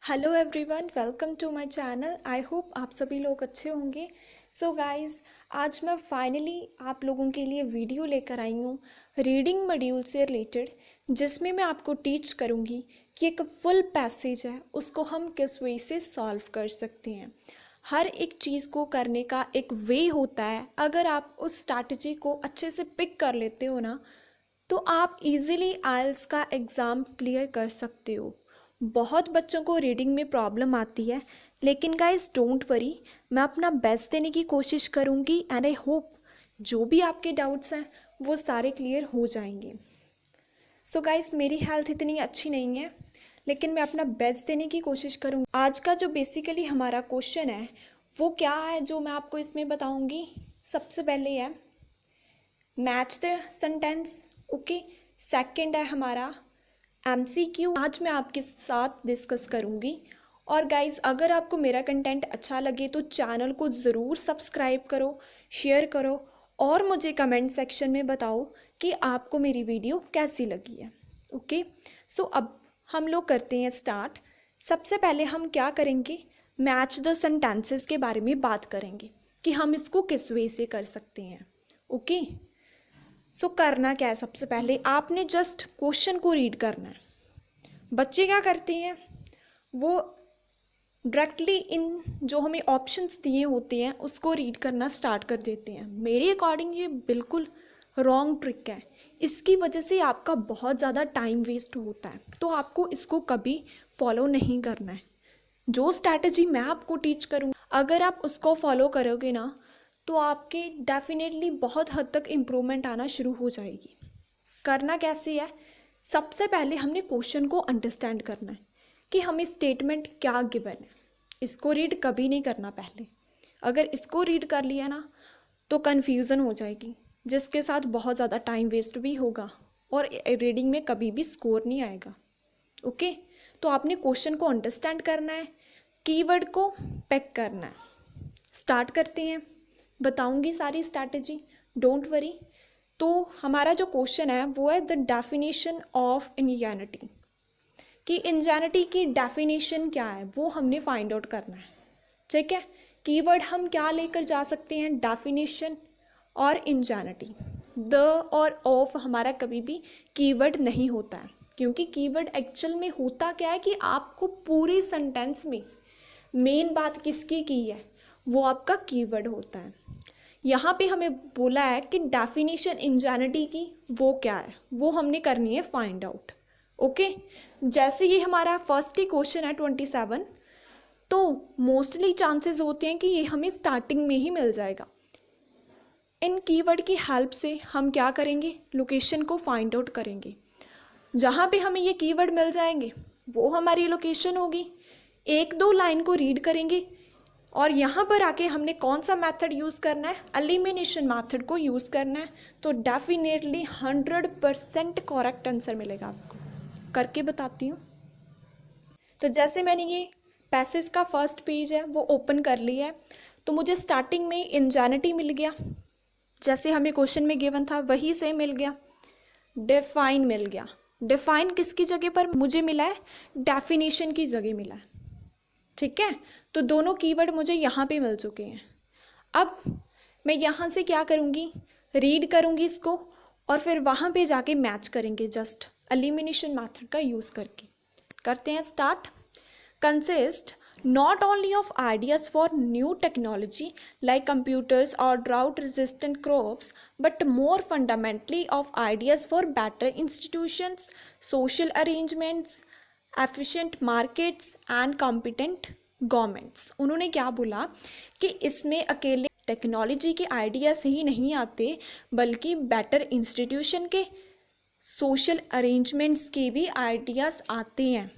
Hello everyone, welcome to my channel. I hope आप सभी लोग अच्छे होंगे। सो गाइस, आज मैं फाइनली आप लोगों के लिए वीडियो लेकर आई हूँ रीडिंग मॉड्यूल से रिलेटेड, जिसमें मैं आपको टीच करूँगी कि एक फुल पैसेज है उसको हम किस वे से सॉल्व कर सकते हैं। हर एक चीज़ को करने का एक वे होता है। अगर आप उस स्ट्रैटेजी को अच्छे से पिक कर लेते हो ना, तो आप इजीली आइल्स का एग्ज़ाम क्लियर कर सकते हो। बहुत बच्चों को रीडिंग में प्रॉब्लम आती है, लेकिन गाइस डोंट वरी, मैं अपना बेस्ट देने की कोशिश करूँगी एंड आई होप जो भी आपके डाउट्स हैं वो सारे क्लियर हो जाएंगे। सो गाइस, मेरी हेल्थ इतनी अच्छी नहीं है, लेकिन मैं अपना बेस्ट देने की कोशिश करूँगी। आज का जो बेसिकली हमारा क्वेश्चन है वो क्या है जो मैं आपको इसमें बताऊँगी। सबसे पहले है match the sentence, okay. Second है हमारा MCQ, आज मैं आपके साथ डिस्कस करूँगी। और गाइज़, अगर आपको मेरा कंटेंट अच्छा लगे तो चैनल को ज़रूर सब्सक्राइब करो, शेयर करो और मुझे कमेंट सेक्शन में बताओ कि आपको मेरी वीडियो कैसी लगी है, ओके। सो अब हम लोग करते हैं स्टार्ट। सबसे पहले हम क्या करेंगे, मैच द सेंटेंसेस के बारे में बात करेंगे कि हम इसको किस वे से कर सकते हैं, ओके। सो करना क्या है, सबसे पहले आपने जस्ट क्वेश्चन को रीड करना है। बच्चे क्या करते हैं, वो डायरेक्टली इन जो हमें ऑप्शंस दिए होते हैं उसको रीड करना स्टार्ट कर देते हैं। मेरे अकॉर्डिंग ये बिल्कुल रॉन्ग ट्रिक है। इसकी वजह से आपका बहुत ज़्यादा टाइम वेस्ट होता है, तो आपको इसको कभी फॉलो नहीं करना है। जो स्ट्रैटेजी मैं आपको टीच करूँ, अगर आप उसको फॉलो करोगे ना, तो आपके डेफिनेटली बहुत हद तक इम्प्रूवमेंट आना शुरू हो जाएगी। करना कैसे है, सबसे पहले हमने क्वेश्चन को अंडरस्टैंड करना है कि हमें स्टेटमेंट क्या गिवन है। इसको रीड कभी नहीं करना पहले। अगर इसको रीड कर लिया ना तो कन्फ्यूज़न हो जाएगी, जिसके साथ बहुत ज़्यादा टाइम वेस्ट भी होगा और रीडिंग में कभी भी स्कोर नहीं आएगा, ओके। तो आपने क्वेश्चन को अंडरस्टैंड करना है, कीवर्ड को पिक करना है। स्टार्ट करते हैं, बताऊंगी सारी स्ट्रैटेजी, डोंट वरी। तो हमारा जो क्वेश्चन है वो है द डेफिनेशन ऑफ इंजैनिटी, कि इंजैनिटी की डेफिनेशन क्या है वो हमने फाइंड आउट करना है, ठीक है। कीवर्ड हम क्या लेकर जा सकते हैं, डेफिनेशन और इंजैनिटी। द और ऑफ हमारा कभी भी कीवर्ड नहीं होता है, क्योंकि कीवर्ड एक्चुअल में होता क्या है कि आपको पूरे सेंटेंस में मेन बात किसकी की है वो आपका कीवर्ड होता है। यहाँ पे हमें बोला है कि डेफिनेशन इंजैनिटी की वो क्या है, वो हमने करनी है फाइंड आउट, ओके। जैसे ये हमारा फर्स्ट ही क्वेश्चन है 27, तो मोस्टली चांसेस होते हैं कि ये हमें स्टार्टिंग में ही मिल जाएगा। इन कीवर्ड की हेल्प से हम क्या करेंगे, लोकेशन को फाइंड आउट करेंगे। जहाँ पे हमें ये कीवर्ड मिल जाएंगे वो हमारी लोकेशन होगी। एक दो लाइन को रीड करेंगे और यहाँ पर आके हमने कौन सा मेथड यूज़ करना है, एलिमिनेशन मेथड को यूज़ करना है, तो डेफिनेटली 100% करेक्ट आंसर मिलेगा आपको। करके बताती हूँ। तो जैसे मैंने ये पैसेज का फर्स्ट पेज है वो ओपन कर लिया है, तो मुझे स्टार्टिंग में इंजैनिटी मिल गया, जैसे हमें क्वेश्चन में गिवन था वही से मिल गया। डिफाइन मिल गया, डिफाइन किसकी जगह पर मुझे मिला है, डेफिनेशन की जगह मिला है, ठीक है। तो दोनों कीवर्ड मुझे यहाँ पे मिल चुके हैं। अब मैं यहाँ से क्या करूँगी, रीड करूँगी इसको और फिर वहाँ पे जाके मैच करेंगे, जस्ट एलिमिनेशन मेथड का यूज़ करके। करते हैं start. Consist not only of ideas for new technology like computers or drought resistant crops, but more fundamentally of ideas for better institutions, social arrangements, efficient markets and competent governments. उन्होंने क्या बोला कि इसमें अकेले technology के ideas ही नहीं आते, बल्कि बेटर इंस्टीट्यूशन के, सोशल अरेंजमेंट्स के भी आइडियाज़ आते हैं।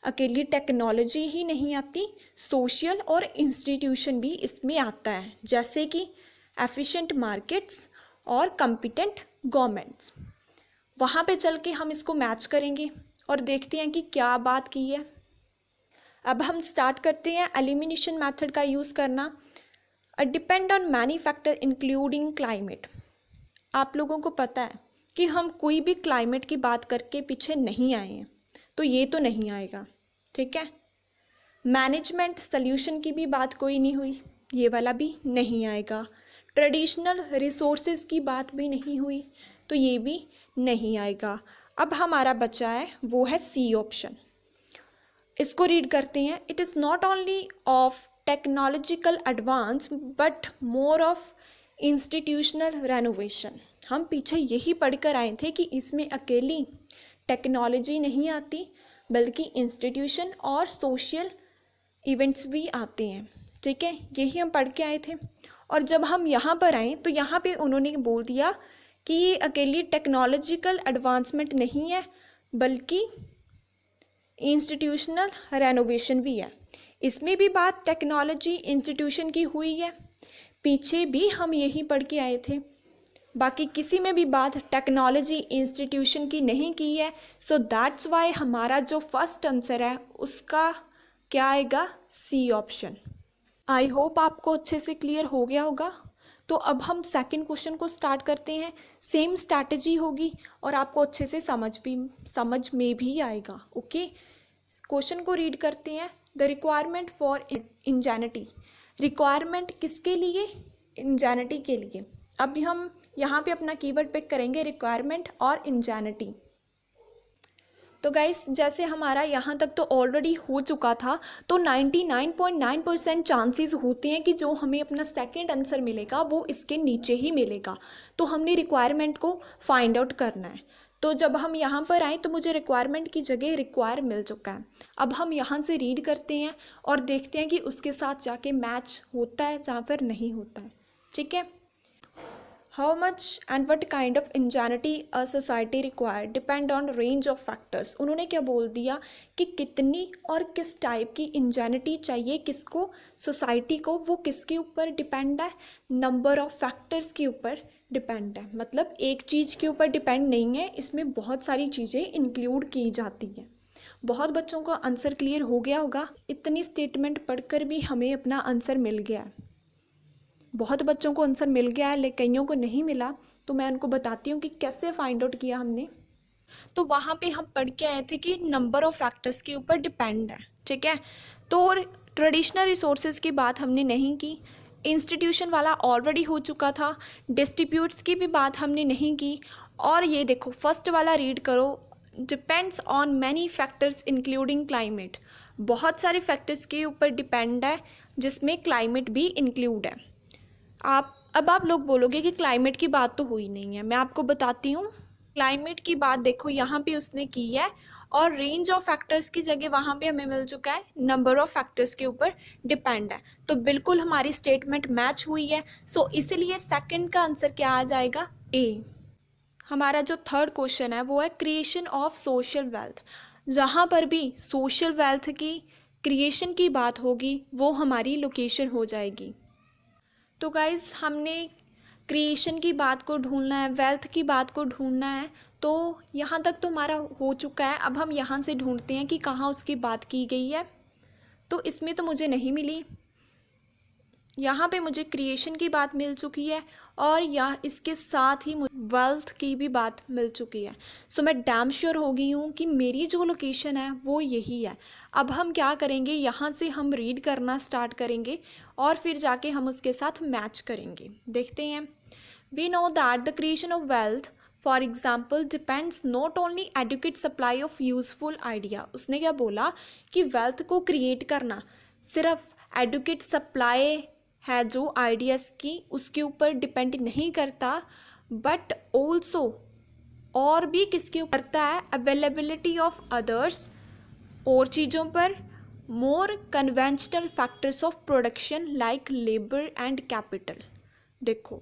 अकेली टेक्नोलॉजी ही नहीं आती, सोशल और इंस्टीट्यूशन भी इसमें आता है, जैसे कि एफिशिएंट मार्केट्स और कॉम्पिटेंट गवर्नमेंट्स। वहाँ पे चल के हम इसको मैच करेंगे और देखते हैं कि क्या बात की है। अब हम स्टार्ट करते हैं एलिमिनेशन मेथड का यूज़ करना। Depend on many factor including climate. आप लोगों को पता है कि हम कोई भी क्लाइमेट की बात करके पीछे नहीं आए हैं, तो ये तो नहीं आएगा, ठीक है। मैनेजमेंट सल्यूशन की भी बात कोई नहीं हुई, ये वाला भी नहीं आएगा। ट्रेडिशनल रिसोर्सेज की बात भी नहीं हुई, तो ये भी नहीं आएगा। अब हमारा बचा है वो है सी ऑप्शन। इसको रीड करते हैं। It is not only of technological advance but more of institutional renovation. हम पीछे यही पढ़कर आए थे कि इसमें अकेली टेक्नोलॉजी नहीं आती बल्कि इंस्टीट्यूशन और सोशल इवेंट्स भी आते हैं। ठीक है, यही हम पढ़ के आए थे। और जब हम यहाँ पर आए तो यहाँ पे उन्होंने बोल दिया कि ये अकेली टेक्नोलॉजिकल एडवांसमेंट नहीं है बल्कि इंस्टीट्यूशनल रेनोवेशन भी है। इसमें भी बात टेक्नोलॉजी इंस्टीट्यूशन की हुई है, पीछे भी हम यही पढ़ के आए थे। बाकी किसी में भी बात टेक्नोलॉजी इंस्टीट्यूशन की नहीं की है। सो दैट्स वाई हमारा जो फर्स्ट आंसर है उसका क्या आएगा, सी ऑप्शन। आई होप आपको अच्छे से क्लियर हो गया होगा। तो अब हम सेकंड क्वेश्चन को स्टार्ट करते हैं। सेम स्ट्रैटेजी होगी और आपको अच्छे से समझ में भी आएगा। ओके, क्वेश्चन को रीड करते हैं। The requirement for ingenuity. Requirement किसके लिए, इंजैनिटी के लिए। अब हम यहाँ पे अपना कीवर्ड पिक करेंगे, रिक्वायरमेंट और इंजैनिटी। तो गाइस जैसे हमारा यहाँ तक तो ऑलरेडी हो चुका था, तो 99.9% चांसेस होते हैं कि जो हमें अपना सेकंड आंसर मिलेगा वो इसके नीचे ही मिलेगा। तो हमने रिक्वायरमेंट को फाइंड आउट करना है। तो जब हम यहाँ पर आए तो मुझे रिक्वायरमेंट की जगह रिक्वायर मिल चुका है। अब हम यहाँ से रीड करते हैं और देखते हैं कि उसके साथ जाके मैच होता है या फिर नहीं होता है। ठीक है। How much and what kind of ingenuity a society require depend on range of factors। उन्होंने क्या बोल दिया कि कितनी और किस टाइप की इंजेनिटी चाहिए किसको, सोसाइटी को, वो किसके ऊपर डिपेंड है, नंबर ऑफ फैक्टर्स के ऊपर डिपेंड है। मतलब एक चीज़ के ऊपर डिपेंड नहीं है, इसमें बहुत सारी चीज़ें इंक्लूड की जाती हैं। बहुत बच्चों को आंसर क्लियर हो गया होगा। इतनी स्टेटमेंट पढ़कर भी हमें अपना आंसर मिल गया है। बहुत बच्चों को आंसर मिल गया है लेकिन कईयों को नहीं मिला, तो मैं उनको बताती हूँ कि कैसे फाइंड आउट किया हमने। तो वहाँ पे हम पढ़ के आए थे कि नंबर ऑफ फैक्टर्स के ऊपर डिपेंड है। ठीक है, तो ट्रेडिशनल रिसोर्सेज की बात हमने नहीं की, इंस्टीट्यूशन वाला ऑलरेडी हो चुका था, डिस्ट्रीब्यूट्स की भी बात हमने नहीं की। और ये देखो फर्स्ट वाला रीड करो, depends on many factors including climate. बहुत सारे फैक्टर्स के ऊपर डिपेंड है जिसमें क्लाइमेट भी इंक्लूड है। अब आप लोग बोलोगे कि क्लाइमेट की बात तो हुई नहीं है। मैं आपको बताती हूँ, क्लाइमेट की बात देखो यहाँ पे उसने की है और रेंज ऑफ फैक्टर्स की जगह वहाँ पे हमें मिल चुका है नंबर ऑफ फैक्टर्स के ऊपर डिपेंड है। तो बिल्कुल हमारी स्टेटमेंट मैच हुई है। सो इसीलिए सेकंड का आंसर क्या आ जाएगा, ए। हमारा जो थर्ड क्वेश्चन है वो है क्रिएशन ऑफ सोशल वेल्थ। जहाँ पर भी सोशल वेल्थ की क्रिएशन की बात होगी वो हमारी लोकेशन हो जाएगी। तो गाइज़ हमने क्रिएशन की बात को ढूंढना है, वेल्थ की बात को ढूंढना है। तो यहाँ तक तो हमारा हो चुका है। अब हम यहाँ से ढूंढते हैं कि कहाँ उसकी बात की गई है। तो इसमें तो मुझे नहीं मिली, यहाँ पे मुझे क्रिएशन की बात मिल चुकी है और यह इसके साथ ही वेल्थ की भी बात मिल चुकी है। सो मैं डैम श्योर हो गई हूँ कि मेरी जो लोकेशन है वो यही है। अब हम क्या करेंगे, यहाँ से हम रीड करना स्टार्ट करेंगे और फिर जाके हम उसके साथ मैच करेंगे। देखते हैं। We know that the creation of wealth for example depends not only adequate supply of useful idea. उसने क्या बोला कि वेल्थ को क्रिएट करना सिर्फ एडुकेट सप्लाई है जो आइडियाज़ की उसके ऊपर डिपेंड नहीं करता, बट ऑल्सो और भी किसके ऊपर करता है, अवेलेबिलिटी ऑफ अदर्स और चीज़ों पर, more conventional factors of production like labour and capital. देखो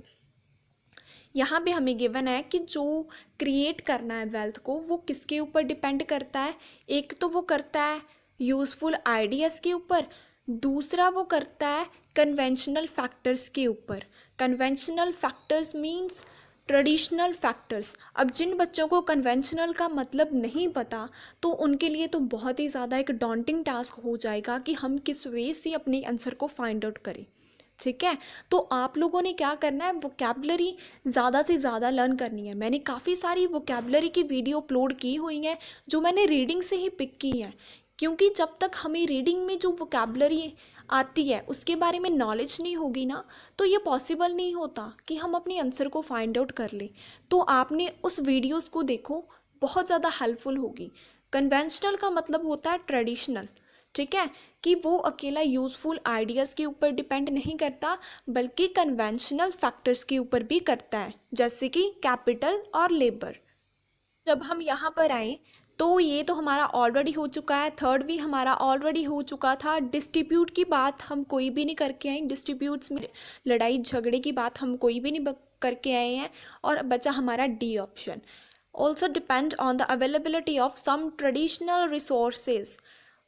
यहाँ पे हमें गिवन है कि जो क्रिएट करना है वेल्थ को वो किसके ऊपर डिपेंड करता है। एक तो वो करता है यूज़फुल आइडियाज़ के ऊपर, दूसरा वो करता है कन्वेंशनल फैक्टर्स के ऊपर। Conventional factors means traditional factors. अब जिन बच्चों को कन्वेंशनल का मतलब नहीं पता तो उनके लिए तो बहुत ही ज़्यादा एक डॉन्टिंग टास्क हो जाएगा कि हम किस वे से अपने आंसर को फाइंड आउट करें। ठीक है, तो आप लोगों ने क्या करना है, वोकैबुलरी ज़्यादा से ज़्यादा लर्न करनी है। मैंने काफ़ी सारी वोकैबुलरी की वीडियो अपलोड की हुई हैं जो मैंने रीडिंग से ही पिक की हैं। क्योंकि जब तक हमें रीडिंग में जो वोकैबलरी आती है उसके बारे में नॉलेज नहीं होगी ना, तो ये पॉसिबल नहीं होता कि हम अपने आंसर को फाइंड आउट कर लें। तो आपने उस वीडियोस को देखो, बहुत ज़्यादा हेल्पफुल होगी। कन्वेंशनल का मतलब होता है ट्रेडिशनल, ठीक है, कि वो अकेला यूज़फुल आइडियाज़ के ऊपर डिपेंड नहीं करता, बल्कि कन्वेंशनल फैक्टर्स के ऊपर भी करता है, जैसे कि कैपिटल और लेबर। जब हम यहाँ पर आए तो ये तो हमारा ऑलरेडी हो चुका है, थर्ड भी हमारा ऑलरेडी हो चुका था। डिस्ट्रीब्यूट की बात हम कोई भी नहीं करके आए, डिस्ट्रीब्यूट्स में लड़ाई झगड़े की बात हम कोई भी नहीं करके आए हैं। और बचा हमारा D option, also depend on the availability of some traditional resources.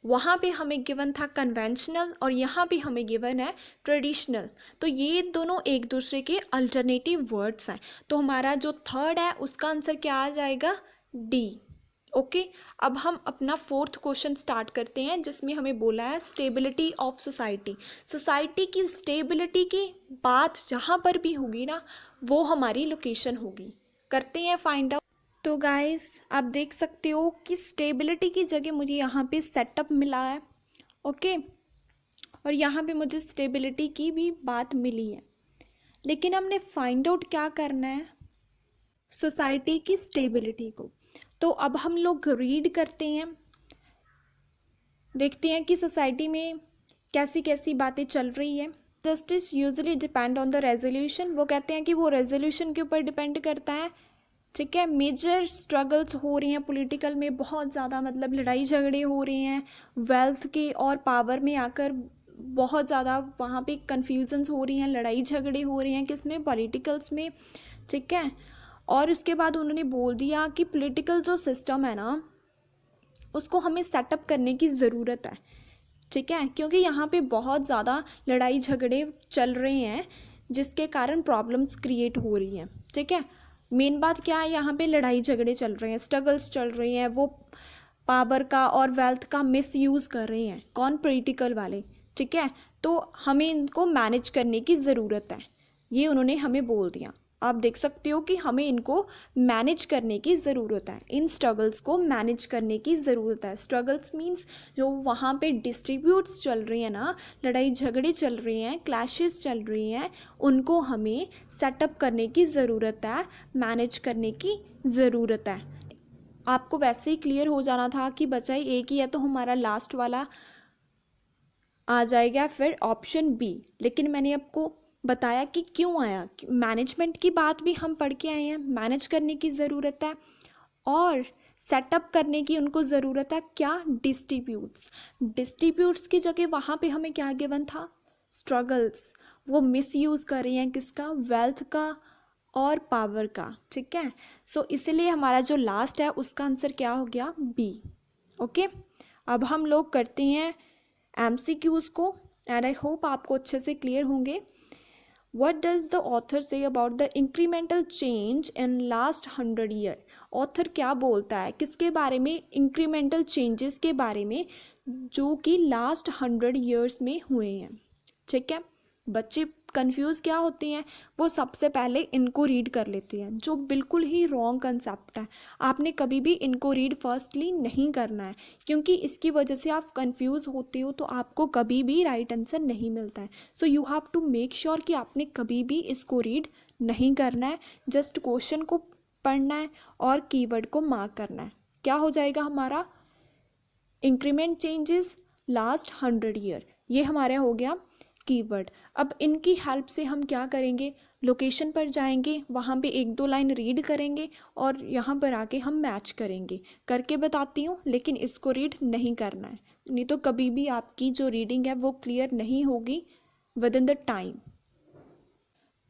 वहाँ पे हमें गिवन था कन्वेंशनल और यहाँ पे हमें गिवन है ट्रेडिशनल। तो ये दोनों एक दूसरे के अल्टरनेटिव वर्ड्स हैं। तो हमारा जो थर्ड है उसका आंसर क्या आ जाएगा, डी। ओके, अब हम अपना फोर्थ क्वेश्चन स्टार्ट करते हैं, जिसमें हमें बोला है स्टेबिलिटी ऑफ सोसाइटी। सोसाइटी की स्टेबिलिटी की बात जहाँ पर भी होगी ना, वो हमारी लोकेशन होगी। करते हैं फाइंड आउट। तो गाइस आप देख सकते हो कि स्टेबिलिटी की जगह मुझे यहाँ पे सेटअप मिला है, ओके, और यहाँ पे मुझे स्टेबिलिटी की भी बात मिली है। लेकिन हमने फाइंड आउट क्या करना है, सोसाइटी की स्टेबिलिटी को। तो अब हम लोग रीड करते हैं, देखते हैं कि सोसाइटी में कैसी कैसी बातें चल रही है। Justice usually depend on the resolution, वो कहते हैं कि वो रेजोल्यूशन के ऊपर डिपेंड करता है, ठीक है। मेजर स्ट्रगल्स हो रही हैं पॉलिटिकल में, बहुत ज़्यादा मतलब लड़ाई झगड़े हो रहे हैं वेल्थ के और पावर में आकर, बहुत ज़्यादा वहाँ पे कन्फ्यूजन्स हो रही हैं, लड़ाई झगड़े हो रहे हैं किसमें, पॉलिटिकल्स में, ठीक है। और उसके बाद उन्होंने बोल दिया कि पॉलिटिकल जो सिस्टम है ना, उसको हमें सेटअप करने की ज़रूरत है, ठीक है, क्योंकि यहाँ पे बहुत ज़्यादा लड़ाई झगड़े चल रहे हैं जिसके कारण प्रॉब्लम्स क्रिएट हो रही हैं, ठीक है। मेन बात क्या है, यहाँ पे लड़ाई झगड़े चल रहे हैं, स्ट्रगल्स चल रही हैं, वो पावर का और वेल्थ का मिसयूज़ कर रहे हैं, कौन, पॉलिटिकल वाले, ठीक है। तो हमें इनको मैनेज करने की ज़रूरत है, ये उन्होंने हमें बोल दिया। आप देख सकते हो कि हमें इनको मैनेज करने की ज़रूरत है, इन स्ट्रगल्स को मैनेज करने की ज़रूरत है। स्ट्रगल्स मीन्स जो वहाँ पे डिस्ट्रीब्यूट्स चल रही हैं ना, लड़ाई झगड़े चल रही हैं, क्लैशेस चल रही हैं, उनको हमें सेटअप करने की ज़रूरत है, मैनेज करने की ज़रूरत है। आपको वैसे ही क्लियर हो जाना था कि बचा ही एक ही है, तो हमारा लास्ट वाला आ जाएगा फिर ऑप्शन बी। लेकिन मैंने आपको बताया कि क्यों आया, मैनेजमेंट की बात भी हम पढ़ के आए हैं, मैनेज करने की ज़रूरत है और सेटअप करने की उनको ज़रूरत है, क्या, डिस्ट्रीब्यूट्स। डिस्ट्रीब्यूट्स की जगह वहाँ पे हमें क्या गिवन था, स्ट्रगल्स, वो मिसयूज़ कर रही हैं किसका, वेल्थ का और पावर का, ठीक है। सो इसलिए हमारा जो लास्ट है उसका आंसर क्या हो गया, बी। ओके, अब हम लोग करते हैं MCQs को, एंड आई होप आपको अच्छे से क्लियर होंगे। What does the author say about the incremental change in last 100 year? Author क्या बोलता है, किसके बारे में, इंक्रीमेंटल चेंजेस के बारे में जो कि लास्ट 100 years में हुए हैं, ठीक है। बच्चे कंफ्यूज क्या होते हैं, वो सबसे पहले इनको रीड कर लेते हैं, जो बिल्कुल ही रॉन्ग कंसेप्ट है। आपने कभी भी इनको रीड फर्स्टली नहीं करना है, क्योंकि इसकी वजह से आप कंफ्यूज होते हो तो आपको कभी भी राइट आंसर नहीं मिलता है। So you have to make sure कि आपने कभी भी इसको रीड नहीं करना है, जस्ट क्वेश्चन को पढ़ना है और कीवर्ड को मार्क करना है। क्या हो जाएगा हमारा, इंक्रीमेंट चेंजेस लास्ट 100 ईयर, ये हमारा हो गया कीवर्ड। अब इनकी हेल्प से हम क्या करेंगे, लोकेशन पर जाएंगे, वहाँ पे एक दो लाइन रीड करेंगे और यहाँ पर आके हम मैच करेंगे। करके बताती हूँ, लेकिन इसको रीड नहीं करना है, नहीं तो कभी भी आपकी जो रीडिंग है वो क्लियर नहीं होगी विद इन द टाइम।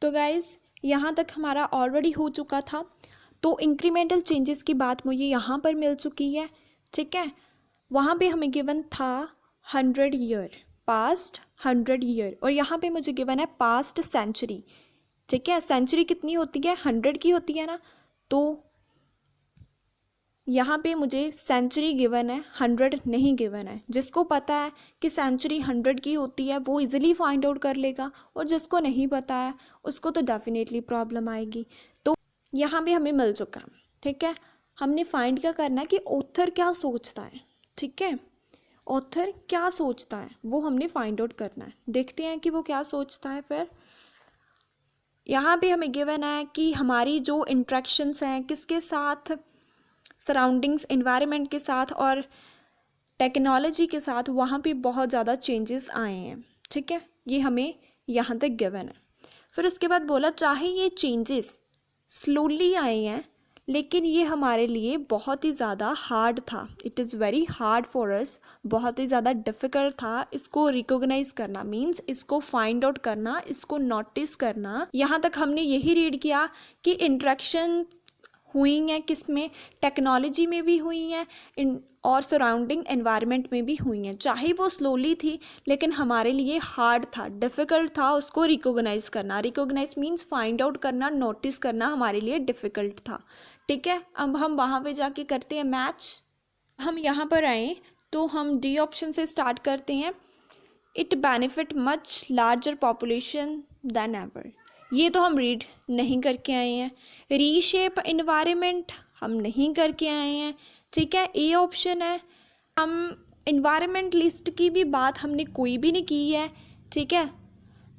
तो गाइज यहाँ तक हमारा ऑलरेडी हो चुका था। तो इंक्रीमेंटल चेंजेस की बात मुझे यहाँ पर मिल चुकी है, ठीक है। वहाँ पे हमें गिवन था 100 ईयर, पास्ट 100 ईयर, और यहाँ पे मुझे गिवन है पास्ट सेंचुरी, ठीक है। सेंचुरी कितनी होती है, 100 की होती है ना, तो यहाँ पे मुझे सेंचुरी गिवन है, 100 नहीं गिवन है। जिसको पता है कि सेंचुरी 100 की होती है वो इजीली फाइंड आउट कर लेगा, और जिसको नहीं पता है उसको तो डेफिनेटली प्रॉब्लम आएगी। तो यहाँ पे हमें मिल चुका, ठीक है। हमने फाइंड क्या करना है कि ऑथर क्या सोचता है, ठीक है। ऑथर क्या सोचता है वो हमने फाइंड आउट करना है। देखते हैं कि वो क्या सोचता है। फिर यहाँ पे हमें गिवन है कि हमारी जो इंट्रैक्शंस हैं किसके साथ, सराउंडिंग्स, एनवायरनमेंट के साथ और टेक्नोलॉजी के साथ, वहाँ पे बहुत ज़्यादा चेंजेस आए हैं। ठीक है, ये हमें यहाँ तक गिवन है। फिर उसके बाद बोला चाहे ये चेंजेस स्लोली आए हैं लेकिन ये हमारे लिए बहुत ही ज़्यादा हार्ड था। It is very hard for us, बहुत ही ज़्यादा डिफ़िकल्ट था इसको रिकॉग्नाइज करना, मीन्स इसको फाइंड आउट करना, इसको नोटिस करना। यहाँ तक हमने यही रीड किया कि इंट्रैक्शन हुई हैं, किस में, टेक्नोलॉजी में भी हुई हैं और सराउंडिंग एनवायरनमेंट में भी हुई हैं। चाहे वो स्लोली थी लेकिन हमारे लिए हार्ड था, डिफ़िकल्ट था उसको रिकॉग्नाइज करना। रिकॉग्नाइज मीन्स फाइंड आउट करना, नोटिस करना हमारे लिए डिफ़िकल्ट था। ठीक है, अब हम वहाँ पे जाके करते हैं मैच। हम यहाँ पर आए तो हम डी ऑप्शन से स्टार्ट करते हैं। It benefit much larger population then ever, ये तो हम रीड नहीं करके आए हैं। रीशेप इन्वायरमेंट हम नहीं करके आए हैं। ठीक है, ए ऑप्शन है। हम इन्वायरमेंट लिस्ट की भी बात हमने कोई भी नहीं की है। ठीक है,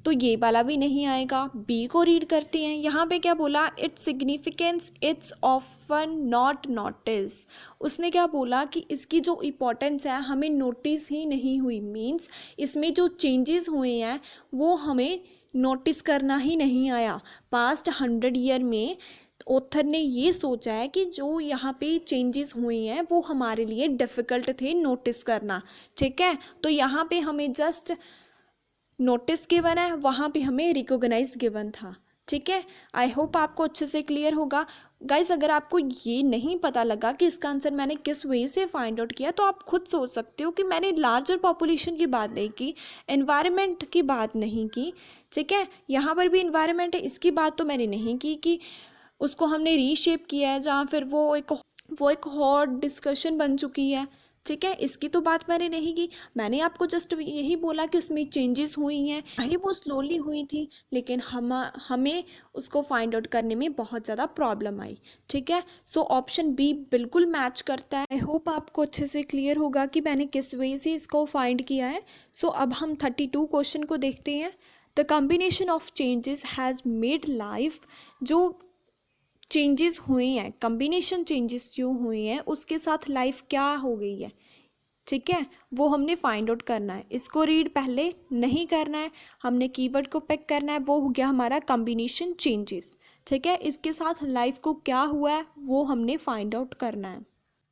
तो ये वाला भी नहीं आएगा। बी को रीड करते हैं। यहाँ पे क्या बोला, its significance it's often not notice. उसने क्या बोला कि इसकी जो इम्पोर्टेंस है हमें नोटिस ही नहीं हुई, मीन्स इसमें जो चेंजेस हुए हैं वो हमें नोटिस करना ही नहीं आया। पास्ट 100 ईयर में ऑथर ने ये सोचा है कि जो यहाँ पे चेंजेस हुए हैं वो हमारे लिए डिफ़िकल्ट थे नोटिस करना। ठीक है, तो यहाँ पे हमें जस्ट नोटिस गिवन है, वहाँ पे हमें रिकॉग्नाइज गिवन था। ठीक है, आई होप आपको अच्छे से क्लियर होगा। गाइस अगर आपको ये नहीं पता लगा कि इसका आंसर मैंने किस वे से फाइंड आउट किया तो आप खुद सोच सकते हो कि मैंने लार्जर पॉपुलेशन की बात नहीं की, एनवायरनमेंट की बात नहीं की। ठीक है, यहाँ पर भी एनवायरनमेंट है, इसकी बात तो मैंने नहीं की कि उसको हमने रीशेप किया है, जहाँ फिर वो एक हॉट डिस्कशन बन चुकी है। ठीक है, इसकी तो बात मैंने नहीं की। मैंने आपको जस्ट यही बोला कि उसमें चेंजेस हुई हैं, चाहे वो स्लोली हुई थी लेकिन हमें उसको फाइंड आउट करने में बहुत ज़्यादा प्रॉब्लम आई। ठीक है, सो ऑप्शन बी बिल्कुल मैच करता है। आई होप आपको अच्छे से क्लियर होगा कि मैंने किस वे से इसको फाइंड किया है। सो अब हम 32 क्वेश्चन को देखते हैं। The combination of changes has made life, जो चेंजेस हुए हैं, कम्बिनेशन चेंजेस जो हुए हैं उसके साथ लाइफ क्या हो गई है। ठीक है, वो हमने फाइंड आउट करना है। इसको रीड पहले नहीं करना है, हमने कीवर्ड को पिक करना है। वो हो गया हमारा कम्बिनेशन चेंजेस। ठीक है, इसके साथ लाइफ को क्या हुआ है वो हमने फाइंड आउट करना है।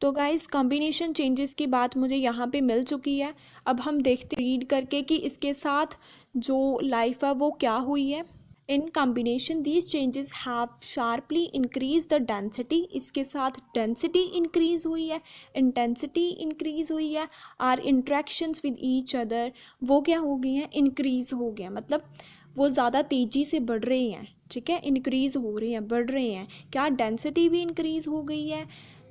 तो गाइस कॉम्बिनेशन चेंजेस की बात मुझे यहाँ पे मिल चुकी है। अब हम देखते रीड करके कि इसके साथ जो लाइफ है वो क्या हुई है। In combination these changes have sharply increase the density, इसके साथ डेंसिटी इंक्रीज हुई है, इंटेंसिटी इंक्रीज हुई है। Our interactions with each other, वो क्या हो गई हैं, इंक्रीज हो गए हैं, मतलब वो ज़्यादा तेज़ी से बढ़ रहे हैं। ठीक है, इंक्रीज हो रहे हैं, बढ़ रहे हैं। क्या डेंसिटी भी इंक्रीज हो गई है,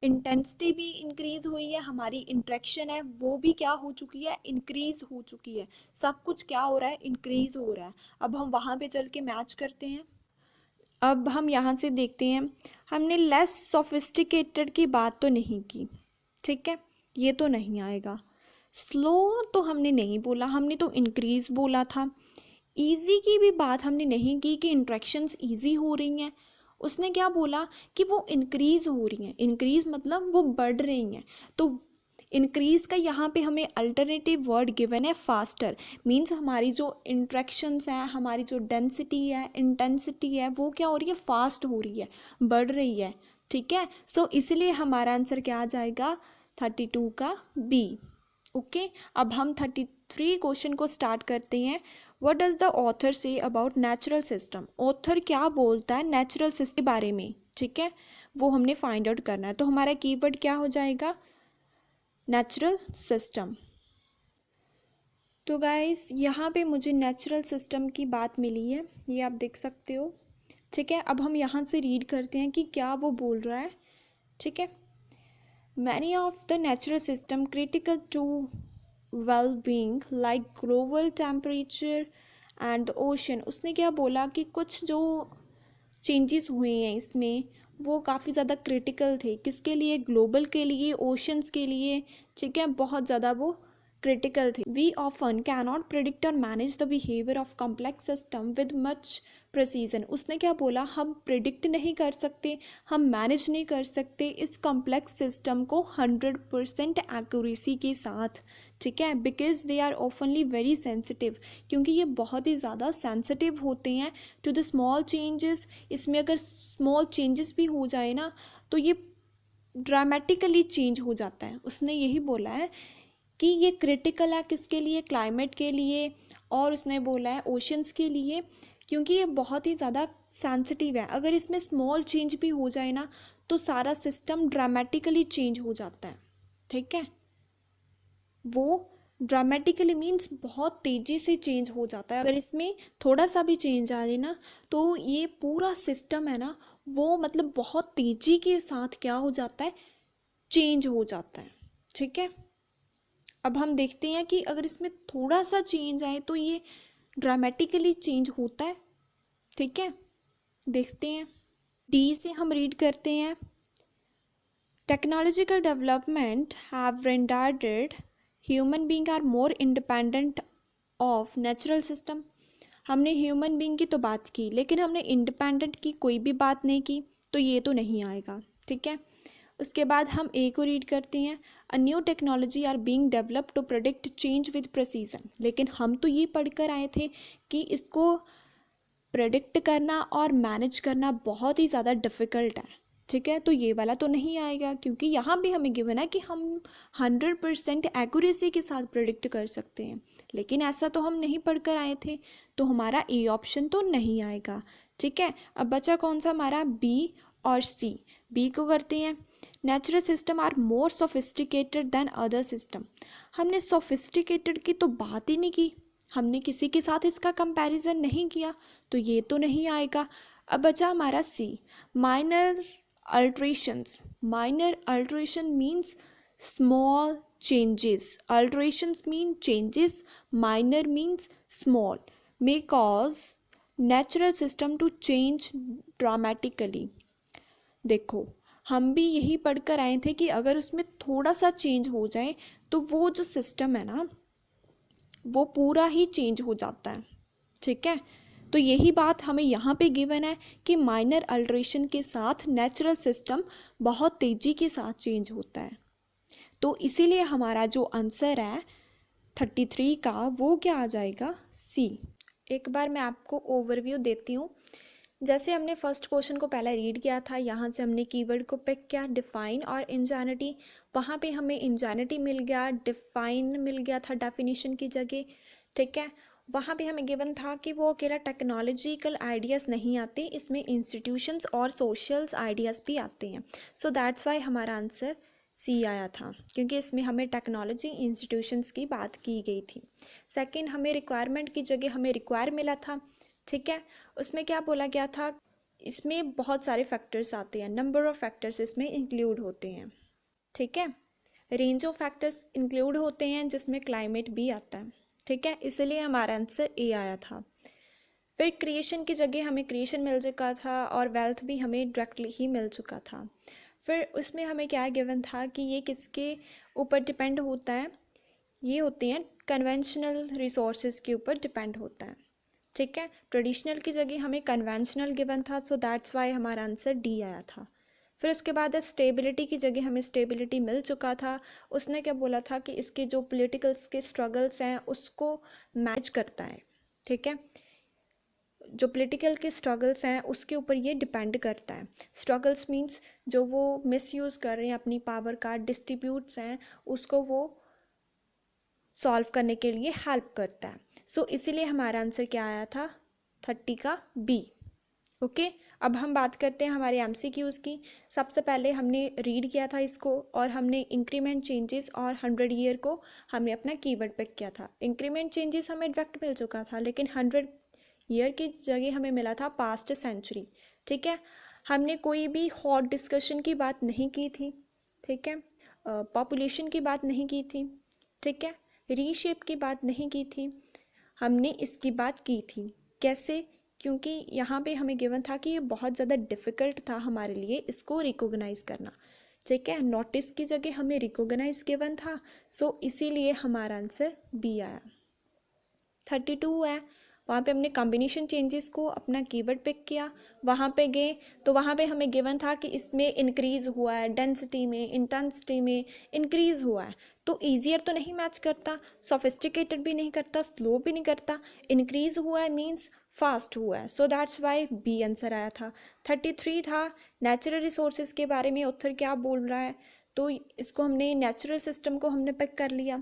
इंटेंसिटी भी इंक्रीज हुई है, हमारी इंट्रैक्शन है वो भी क्या हो चुकी है, इंक्रीज हो चुकी है। सब कुछ क्या हो रहा है, इंक्रीज हो रहा है। अब हम वहाँ पे चल के मैच करते हैं। अब हम यहाँ से देखते हैं, हमने लेस सोफिस्टिकेटेड की बात तो नहीं की। ठीक है, ये तो नहीं आएगा। स्लो तो हमने नहीं बोला, हमने तो इंक्रीज बोला था। ईजी की भी बात हमने नहीं की कि इंट्रैक्शंस ईजी हो रही हैं। उसने क्या बोला कि वो इंक्रीज़ हो रही हैं, इंक्रीज़ मतलब वो बढ़ रही हैं। तो इंक्रीज़ का यहाँ पे हमें अल्टरनेटिव वर्ड गिवन है फास्टर, मींस हमारी जो इंट्रैक्शंस हैं, हमारी जो डेंसिटी है, इंटेंसिटी है, वो क्या हो रही है, फास्ट हो रही है, बढ़ रही है। ठीक है, सो इसलिए हमारा आंसर क्या आ जाएगा, 32 का बी। ओके, अब हम 33 क्वेश्चन को स्टार्ट करते हैं। What does the author say about natural system, author क्या बोलता है नेचुरल सिस्टम के बारे में। ठीक है, वो हमने फाइंड आउट करना है। तो हमारा कीवर्ड क्या हो जाएगा, नेचुरल सिस्टम। तो गाइस यहाँ पे मुझे नेचुरल सिस्टम की बात मिली है, ये आप देख सकते हो। ठीक है, अब हम यहाँ से रीड करते हैं कि क्या वो बोल रहा है। ठीक है, many of the natural system critical to well-being like global temperature and the ocean। उसने क्या बोला कि कुछ जो चेंजेस हुए हैं इसमें वो काफ़ी ज़्यादा क्रिटिकल थे, किसके लिए, ग्लोबल के लिए, ओशंस के लिए। ठीक है, बहुत ज़्यादा वो critical thing. We often cannot predict or manage the behavior of complex system with much precision. उसने क्या बोला, हम प्रिडिक्ट नहीं कर सकते, हम मैनेज नहीं कर सकते इस कॉम्प्लेक्स सिस्टम को 100% एक्यूरेसी के साथ, ठीक है, बिकॉज दे आर ऑफनली वेरी सेंसिटिव, क्योंकि ये बहुत ही ज़्यादा सेंसिटिव होते हैं टू द स्मॉल चेंजेस. इसमें अगर स्मॉल चेंजेस भी हो जाए ना तो ये ड्रामेटिकली चेंज हो जाता है. उसने यही बोला है कि ये क्रिटिकल है किसके लिए, क्लाइमेट के लिए, और उसने बोला है ओशंस के लिए, क्योंकि ये बहुत ही ज़्यादा सेंसिटिव है. अगर इसमें स्मॉल चेंज भी हो जाए ना तो सारा सिस्टम ड्रामेटिकली चेंज हो जाता है, ठीक है. वो ड्रामेटिकली मीन्स बहुत तेज़ी से चेंज हो जाता है. अगर इसमें थोड़ा सा भी चेंज आ जाए ना तो ये पूरा सिस्टम है ना वो मतलब बहुत तेज़ी के साथ क्या हो जाता है, चेंज हो जाता है, ठीक है. अब हम देखते हैं कि अगर इसमें थोड़ा सा चेंज आए तो ये ड्रामेटिकली चेंज होता है, ठीक है. देखते हैं, डी से हम रीड करते हैं, technological development have rendered human being are more independent of natural system. हमने ह्यूमन बीइंग की तो बात की लेकिन हमने इंडिपेंडेंट की कोई भी बात नहीं की, तो ये तो नहीं आएगा, ठीक है. उसके बाद हम ए को रीड करते हैं, a new technology are being develop to predict change with precision. लेकिन हम तो ये पढ़कर आए थे कि इसको प्रेडिक्ट करना और मैनेज करना बहुत ही ज़्यादा डिफ़िकल्ट है, ठीक है. तो ये वाला तो नहीं आएगा क्योंकि यहाँ भी हमें गिवन है कि हम 100% एक्यूरेसी के साथ प्रेडिक्ट कर सकते हैं, लेकिन ऐसा तो हम नहीं पढ़कर आए थे, तो हमारा ए ऑप्शन तो नहीं आएगा, ठीक है. अब बचा कौन सा हमारा, बी और सी. बी को करते हैं, natural system are more sophisticated than other system. हमने सोफिस्टिकेटेड की तो बात ही नहीं की, हमने किसी के साथ इसका कंपैरिजन नहीं किया, तो ये तो नहीं आएगा. अब बचा हमारा see, minor alterations. Minor alteration means small changes, alterations mean changes, minor means small, may cause natural system to change dramatically. देखो हम भी यही पढ़कर आए थे कि अगर उसमें थोड़ा सा चेंज हो जाए तो वो जो सिस्टम है ना वो पूरा ही चेंज हो जाता है, ठीक है. तो यही बात हमें यहाँ पे गिवन है कि माइनर अल्ट्रेशन के साथ नेचुरल सिस्टम बहुत तेज़ी के साथ चेंज होता है. तो इसीलिए हमारा जो आंसर है 33 का वो क्या आ जाएगा, सी. एक बार मैं आपको ओवरव्यू देती हूँ. जैसे हमने फर्स्ट क्वेश्चन को पहले रीड किया था, यहाँ से हमने कीवर्ड को पिक किया, डिफाइन और इंजैनिटी. वहाँ पे हमें इंजैनिटी मिल गया, डिफाइन मिल गया था डेफिनेशन की जगह, ठीक है. वहाँ पे हमें गिवन था कि वो अकेला टेक्नोलॉजिकल आइडियाज़ नहीं आते, इसमें इंस्टीट्यूशंस और सोशल्स आइडियाज़ भी आते हैं. सो दैट्स वाई हमारा आंसर सी आया था, क्योंकि इसमें हमें टेक्नोलॉजी इंस्टीट्यूशंस की बात की गई थी. सेकंड, हमें रिक्वायरमेंट की जगह हमें रिक्वायर मिला था, ठीक है. उसमें क्या बोला गया था, इसमें बहुत सारे फैक्टर्स आते हैं, नंबर ऑफ फैक्टर्स इसमें इंक्लूड होते हैं, ठीक है. रेंज ऑफ फैक्टर्स इंक्लूड होते हैं जिसमें क्लाइमेट भी आता है, ठीक है. इसलिए हमारा आंसर ए आया था. फिर क्रिएशन की जगह हमें क्रिएशन मिल चुका था और वेल्थ भी हमें डायरेक्टली ही मिल चुका था. फिर उसमें हमें क्या गिवन था कि ये किसके ऊपर डिपेंड होता है, ये होते हैं कन्वेंशनल रिसोर्सेज के ऊपर डिपेंड होता है, ठीक है. ट्रेडिशनल की जगह हमें कन्वेंशनल गिवन था, सो दैट्स वाई हमारा आंसर डी आया था. फिर उसके बाद स्टेबिलिटी की जगह हमें स्टेबिलिटी मिल चुका था. उसने क्या बोला था कि इसके जो पॉलिटिकल्स के स्ट्रगल्स हैं उसको मैच करता है, ठीक है. जो पॉलिटिकल के स्ट्रगल्स हैं उसके ऊपर ये डिपेंड करता है. स्ट्रगल्स मींस जो वो मिसयूज़ कर रहे हैं अपनी पावर का, डिस्ट्रीब्यूट्स हैं उसको वो सॉल्व करने के लिए हेल्प करता है. सो इसीलिए हमारा आंसर क्या आया था, 30 का बी, ओके. अब हम बात करते हैं हमारे एमसीक्यूज़ की. सबसे पहले हमने रीड किया था इसको और हमने इंक्रीमेंट चेंजेस और 100 ईयर को हमने अपना कीवर्ड पिक किया था. इंक्रीमेंट चेंजेस हमें डायरेक्ट मिल चुका था, लेकिन 100 ईयर की जगह हमें मिला था पास्ट सेंचुरी, ठीक है. हमने कोई भी हॉट डिस्कशन की बात नहीं की थी, ठीक है. पॉपुलेशन की बात नहीं की थी, ठीक है. रीशेप की बात नहीं की थी, हमने इसकी बात की थी. कैसे, क्योंकि यहाँ पे हमें गिवन था कि ये बहुत ज़्यादा डिफ़िकल्ट था हमारे लिए इसको रिकॉग्नाइज़ करना, ठीक है, नोटिस की जगह हमें रिकॉग्नाइज गिवन था, सो इसीलिए हमारा आंसर बी आया। 32 है, वहाँ पे हमने कॉम्बिनेशन चेंजेस को अपना कीवर्ड पिक किया, वहाँ पे गए तो वहाँ पे हमें गिवन था कि इसमें इंक्रीज़ हुआ है, डेंसिटी में, इंटेंसिटी में इंक्रीज़ हुआ है, तो ईजियर तो नहीं मैच करता, सोफिस्टिकेटेड भी नहीं करता, स्लो भी नहीं करता, इंक्रीज़ हुआ है मीन्स फास्ट हुआ है, so that's why B answer आया था। 33 था, नेचुरल रिसोर्सेज के बारे में ऑथर क्या बोल रहा है, तो इसको हमने नेचुरल सिस्टम को हमने पिक कर लिया,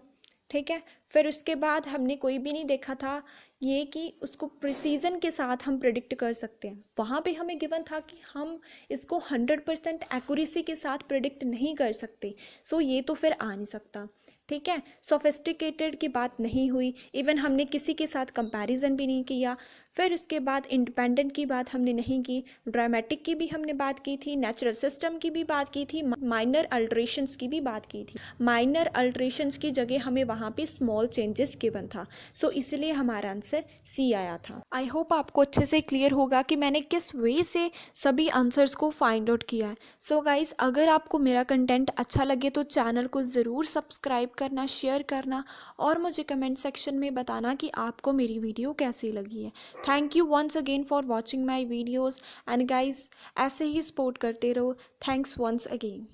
ठीक है। फिर उसके बाद हमने कोई भी नहीं देखा था ये कि उसको प्रिसीजन के साथ हम प्रिडिक्ट कर सकते हैं, वहाँ पे हमें गिवन था कि हम इसको 100% एक्यूरेसी के साथ प्रिडिक्ट नहीं कर सकते, सो ये तो फिर आ नहीं सकता, ठीक है। सोफिस्टिकेटेड की बात नहीं हुई, इवन हमने किसी के साथ कंपैरिजन भी नहीं किया। फिर उसके बाद इंडिपेंडेंट की बात हमने नहीं की, ड्रामेटिक की भी हमने बात की थी, नेचुरल सिस्टम की भी बात की थी, माइनर अल्ट्रेशंस की भी बात की थी। माइनर अल्ट्रेशंस की जगह हमें वहाँ पे स्मॉल चेंजेस गिवन था, सो इसलिए हमारा आंसर सी आया था। आई होप आपको अच्छे से क्लियर होगा कि मैंने किस वे से सभी आंसर्स को फाइंड आउट किया है। सो गाइज, अगर आपको मेरा कंटेंट अच्छा लगे तो चैनल को ज़रूर सब्सक्राइब करना, शेयर करना और मुझे कमेंट सेक्शन में बताना कि आपको मेरी वीडियो कैसी लगी है। Thank you once again for watching my videos and guys ऐसे ही सपोर्ट करते रहो। Thanks once again.